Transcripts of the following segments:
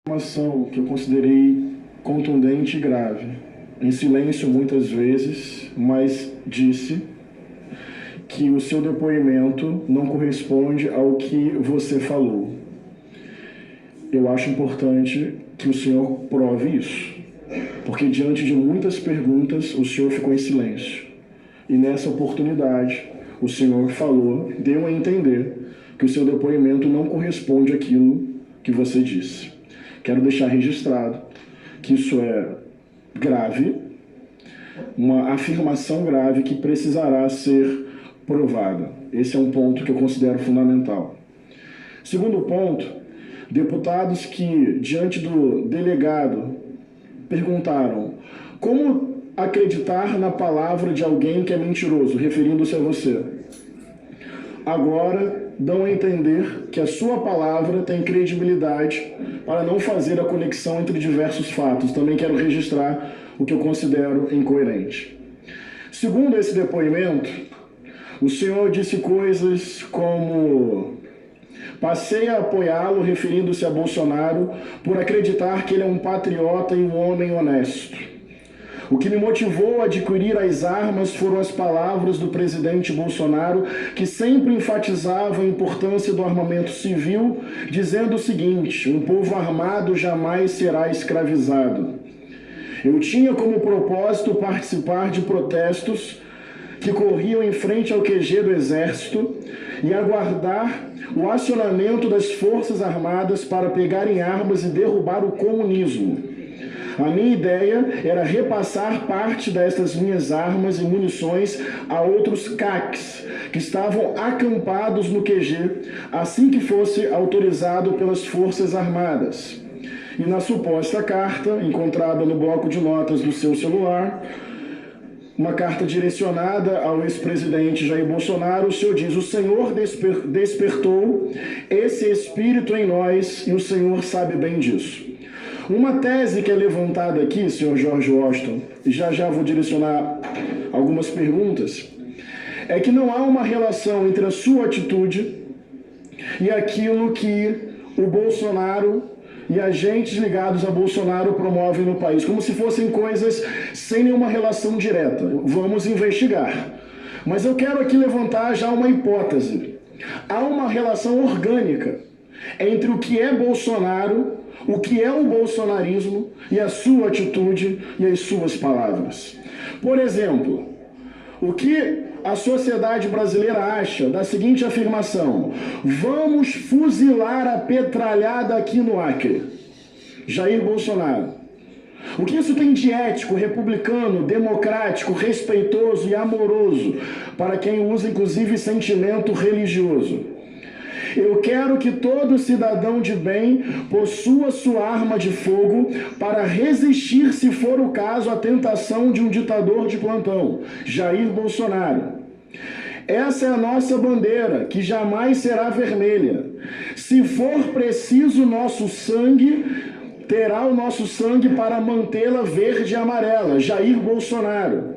Informação que eu considerei contundente e grave, em silêncio muitas vezes, mas disse que o seu depoimento não corresponde ao que você falou. Eu acho importante que o senhor prove isso, porque diante de muitas perguntas o senhor ficou em silêncio. E nessa oportunidade o senhor falou, deu a entender que o seu depoimento não corresponde àquilo que você disse. Quero deixar registrado que isso é grave, uma afirmação grave que precisará ser provada. Esse é um ponto que eu considero fundamental. Segundo ponto, deputados que, diante do delegado, perguntaram como acreditar na palavra de alguém que é mentiroso, referindo-se a você. Agora dão a entender que a sua palavra tem credibilidade para não fazer a conexão entre diversos fatos. Também quero registrar o que eu considero incoerente. Segundo esse depoimento, o senhor disse coisas como: passei a apoiá-lo, referindo-se a Bolsonaro, por acreditar que ele é um patriota e um homem honesto. O que me motivou a adquirir as armas foram as palavras do presidente Bolsonaro, que sempre enfatizava a importância do armamento civil, dizendo o seguinte: um povo armado jamais será escravizado. Eu tinha como propósito participar de protestos que corriam em frente ao QG do Exército e aguardar o acionamento das Forças Armadas para pegarem armas e derrubar o comunismo. A minha ideia era repassar parte destas minhas armas e munições a outros CACs que estavam acampados no QG assim que fosse autorizado pelas Forças Armadas. E na suposta carta, encontrada no bloco de notas do seu celular, uma carta direcionada ao ex-presidente Jair Bolsonaro, o senhor diz: o Senhor despertou esse espírito em nós e o Senhor sabe bem disso. Uma tese que é levantada aqui, senhor George Washington, e já vou direcionar algumas perguntas, é que não há uma relação entre a sua atitude e aquilo que o Bolsonaro e agentes ligados a Bolsonaro promovem no país, como se fossem coisas sem nenhuma relação direta. Vamos investigar. Mas eu quero aqui levantar já uma hipótese. Há uma relação orgânica entre o que é Bolsonaro, o que é o bolsonarismo e a sua atitude e as suas palavras. Por exemplo, o que a sociedade brasileira acha da seguinte afirmação: vamos fuzilar a petralhada aqui no Acre? Jair Bolsonaro. O que isso tem de ético, republicano, democrático, respeitoso e amoroso para quem usa inclusive sentimento religioso? Eu quero que todo cidadão de bem possua sua arma de fogo para resistir, se for o caso, à tentação de um ditador de plantão, Jair Bolsonaro. Essa é a nossa bandeira, que jamais será vermelha. Se for preciso nosso sangue, terá o nosso sangue para mantê-la verde e amarela, Jair Bolsonaro.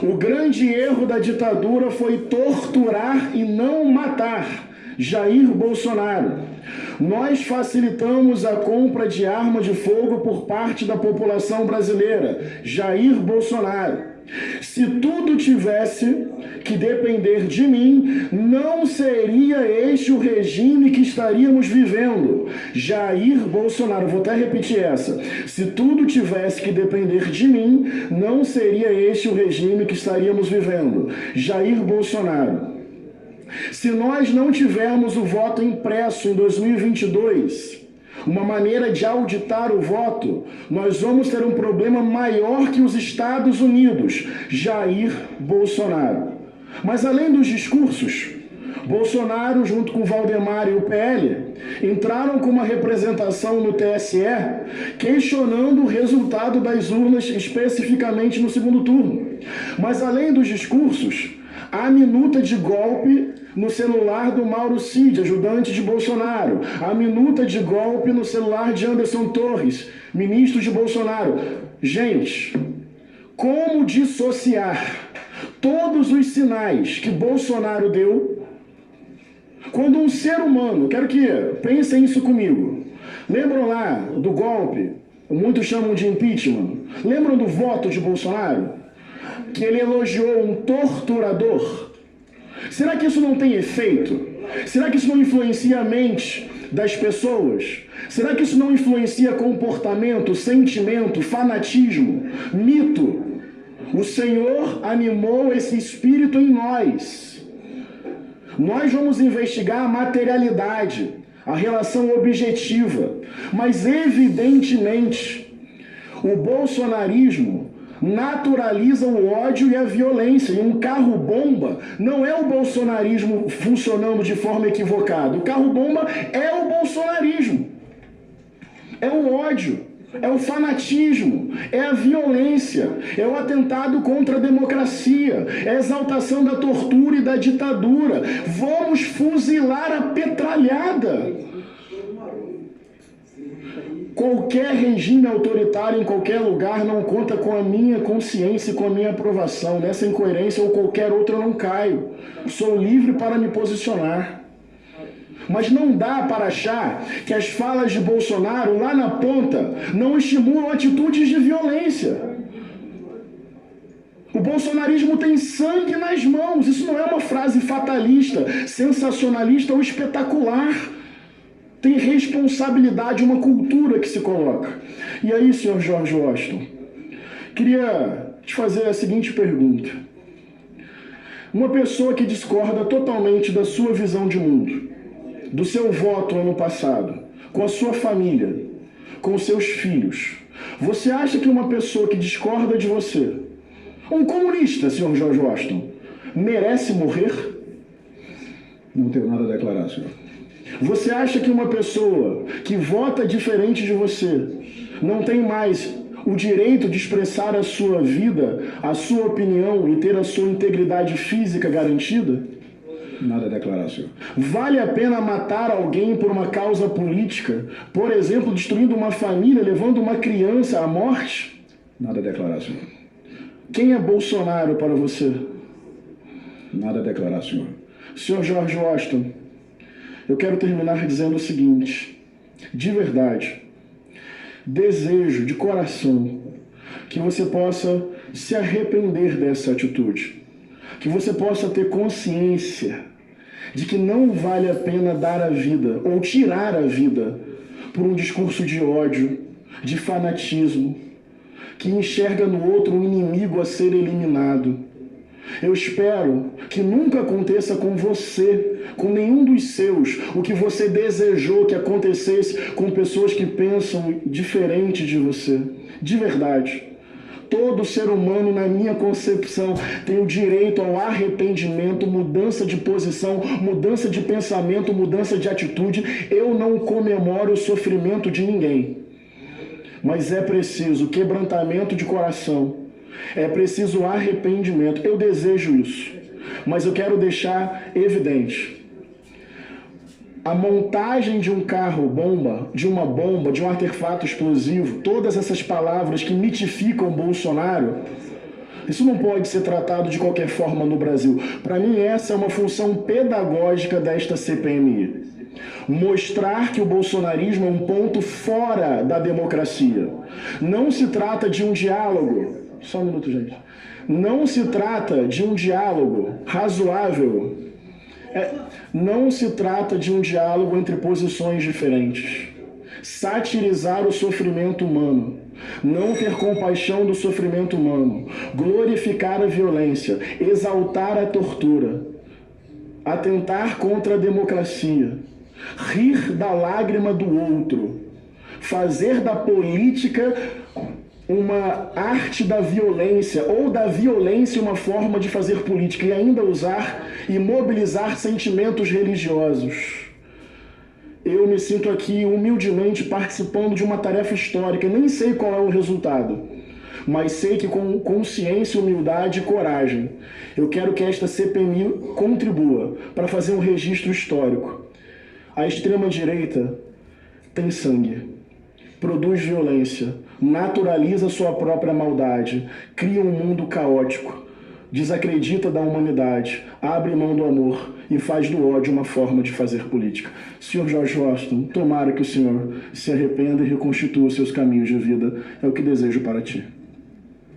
O grande erro da ditadura foi torturar e não matar, Jair Bolsonaro. Nós facilitamos a compra de arma de fogo por parte da população brasileira, Jair Bolsonaro. Se tudo tivesse que depender de mim, não seria este o regime que estaríamos vivendo, Jair Bolsonaro. Vou até repetir essa. Se tudo tivesse que depender de mim, não seria este o regime que estaríamos vivendo, Jair Bolsonaro. Se nós não tivermos o voto impresso em 2022, uma maneira de auditar o voto, nós vamos ter um problema maior que os Estados Unidos, Jair Bolsonaro. Mas além dos discursos, Bolsonaro, junto com Valdemar e o PL, entraram com uma representação no TSE questionando o resultado das urnas, especificamente no segundo turno. Mas além dos discursos, há minuta de golpe no celular do Mauro Cid, ajudante de Bolsonaro. Há minuta de golpe no celular de Anderson Torres, ministro de Bolsonaro. Gente, como dissociar todos os sinais que Bolsonaro deu quando um ser humano, quero que pensem isso comigo, Lembram lá do golpe? Muitos chamam de impeachment. Lembram do voto de Bolsonaro? Que ele elogiou um torturador. Será que isso não tem efeito? Será que isso não influencia a mente das pessoas? Será que isso não influencia comportamento, sentimento, fanatismo, mito? O Senhor animou esse espírito em nós. Nós vamos investigar a materialidade, a relação objetiva, mas evidentemente o bolsonarismo naturaliza o ódio e a violência. E um carro-bomba não é o bolsonarismo funcionando de forma equivocada. O carro-bomba é o bolsonarismo. É o ódio, é o fanatismo, é a violência, é o atentado contra a democracia, é a exaltação da tortura e da ditadura. Vamos fuzilar a petralhada. Qualquer regime autoritário em qualquer lugar não conta com a minha consciência e com a minha aprovação. Nessa incoerência ou qualquer outra eu não caio. Sou livre para me posicionar. Mas não dá para achar que as falas de Bolsonaro lá na ponta não estimulam atitudes de violência. O bolsonarismo tem sangue nas mãos. Isso não é uma frase fatalista, sensacionalista ou espetacular. Tem responsabilidade, uma cultura que se coloca. E aí, senhor George Washington, queria te fazer a seguinte pergunta. Uma pessoa que discorda totalmente da sua visão de mundo, do seu voto ano passado, com a sua família, com os seus filhos, você acha que uma pessoa que discorda de você, um comunista, senhor George Washington, merece morrer? Não tenho nada a declarar, senhor. Você acha que uma pessoa que vota diferente de você não tem mais o direito de expressar a sua vida, a sua opinião e ter a sua integridade física garantida? Nada a declarar, senhor. Vale a pena matar alguém por uma causa política? Por exemplo, destruindo uma família, levando uma criança à morte? Nada a declarar, senhor. Quem é Bolsonaro para você? Nada a declarar, senhor. Senhor George Washington, eu quero terminar dizendo o seguinte, de verdade, desejo de coração que você possa se arrepender dessa atitude, que você possa ter consciência de que não vale a pena dar a vida ou tirar a vida por um discurso de ódio, de fanatismo, que enxerga no outro um inimigo a ser eliminado. Eu espero que nunca aconteça com você, com nenhum dos seus, o que você desejou que acontecesse com pessoas que pensam diferente de você. De verdade. Todo ser humano, na minha concepção, tem o direito ao arrependimento, mudança de posição, mudança de pensamento, mudança de atitude. Eu não comemoro o sofrimento de ninguém. Mas é preciso quebrantamento de coração. É preciso arrependimento. Eu desejo isso. Mas eu quero deixar evidente. A montagem de um carro-bomba, de uma bomba, de um artefato explosivo, todas essas palavras que mitificam Bolsonaro, isso não pode ser tratado de qualquer forma no Brasil. Para mim, essa é uma função pedagógica desta CPMI. Mostrar que o bolsonarismo é um ponto fora da democracia. Não se trata de um diálogo. Só um minuto, gente. Não se trata de um diálogo razoável. Não se trata de um diálogo entre posições diferentes. Satirizar o sofrimento humano. Não ter compaixão do sofrimento humano. Glorificar a violência. Exaltar a tortura. Atentar contra a democracia. Rir da lágrima do outro. Fazer da política uma arte da violência, ou da violência uma forma de fazer política, e ainda usar e mobilizar sentimentos religiosos. Eu me sinto aqui humildemente participando de uma tarefa histórica, nem sei qual é o resultado, mas sei que com consciência, humildade e coragem, eu quero que esta CPMI contribua para fazer um registro histórico. A extrema-direita tem sangue, produz violência, naturaliza sua própria maldade, cria um mundo caótico. desacredita da humanidade, abre mão do amor e faz do ódio uma forma de fazer política. Sr. George Washington, tomara que o senhor se arrependa e reconstitua os seus caminhos de vida. É o que desejo para ti.